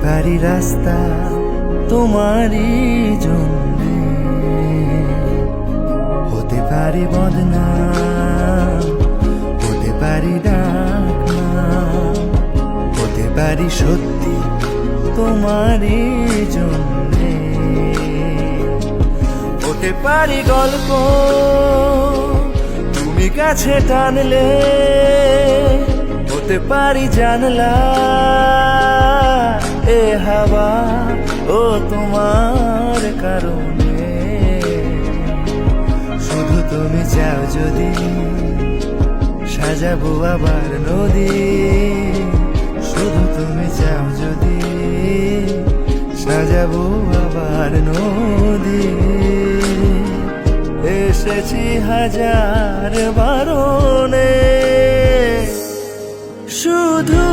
পারি রাস্তা তোমারই জন্যে, হতে পারি বদনাম, হতে পারি ডাকনাম, হতে পারি সত্যি তোমারই জন্যে, হতে পারি গল্প তুমি কাছে টানলে, হতে পারি জানলা এ হাওয়া ও তোমার কারণে। শুধু তুমি চাও যদি সাজাবো আবার নদী, শুধু তুমি চাও যদি সাজাবো আবার নদী। এসেছি হাজার বারণে শুধু